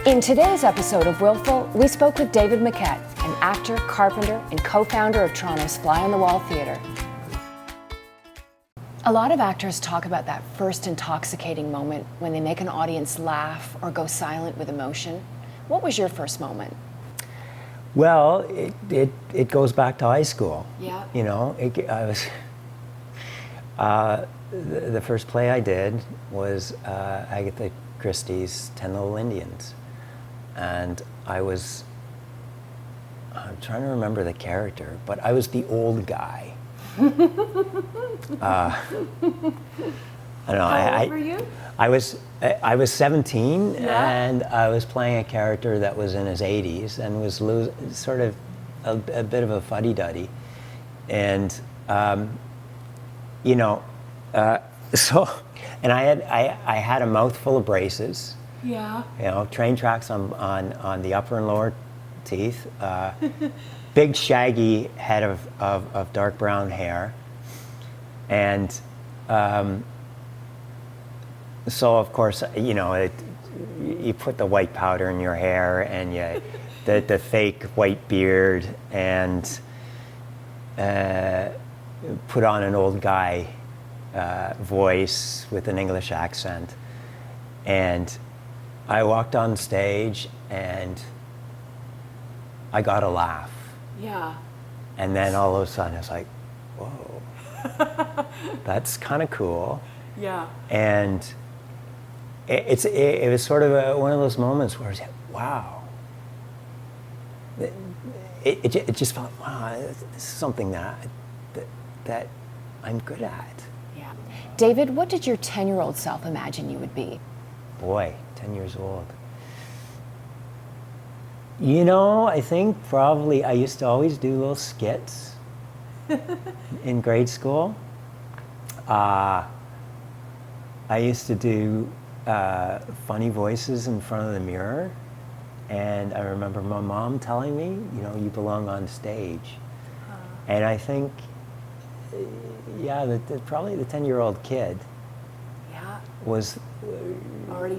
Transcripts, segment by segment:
In today's episode of Willful, we spoke with David Mackett, an actor, carpenter, and co-founder of Toronto's Fly on the Wall Theatre. A lot of actors talk about that first intoxicating moment when they make an audience laugh or go silent with emotion. What was your first moment? Well, it goes back to high school. Yeah. You know, the first play I did was Agatha Christie's 10 Little Indians. And I'm trying to remember the character, but I was the old guy. I don't know. How old were you? I was 17, and I was playing a character that was in his 80s and was sort of a bit of a fuddy-duddy, and so I had a mouthful of braces. Yeah. You know, train tracks on the upper and lower teeth, big shaggy head of dark brown hair, and so of course, you know, you put the white powder in your hair and the fake white beard, and put on an old guy voice with an English accent, and I walked on stage and I got a laugh. Yeah. And then all of a sudden it's like, whoa, that's kind of cool. Yeah. And it was sort of one of those moments where it's like, wow. It just felt, wow, this is something that I'm good at. Yeah. David, what did your 10-year-old self imagine you would be? Boy, 10 years old. You know, I think probably I used to always do little skits in grade school. I used to do funny voices in front of the mirror, and I remember my mom telling me, you know, you belong on stage. And I think, yeah, probably the 10-year-old kid was already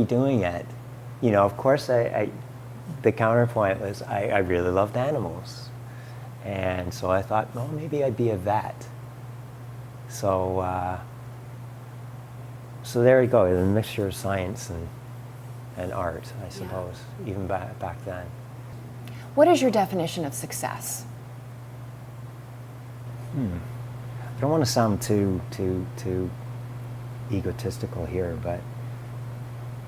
doing it. You know, of course, the counterpoint was I really loved animals, and so I thought, well, maybe I'd be a vet. So so there you go, a mixture of science and art, I suppose, even back then. What is your definition of success? I don't want to sound too egotistical here, but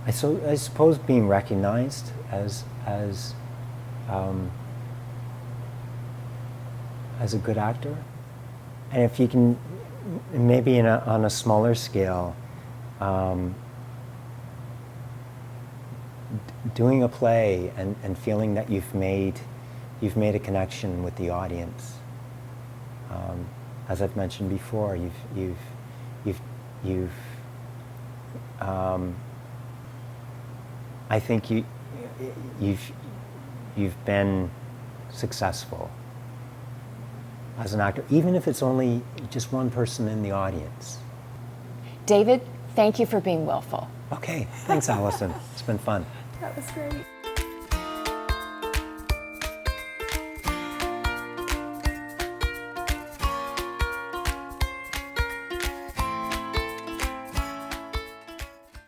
I suppose being recognized as a good actor, and if you can, maybe on a smaller scale, doing a play and feeling that you've made a connection with the audience. As I've mentioned before, I think you've been successful as an actor, even if it's only just one person in the audience. David, thank you for being willful. Okay, thanks, Allison. It's been fun. That was great.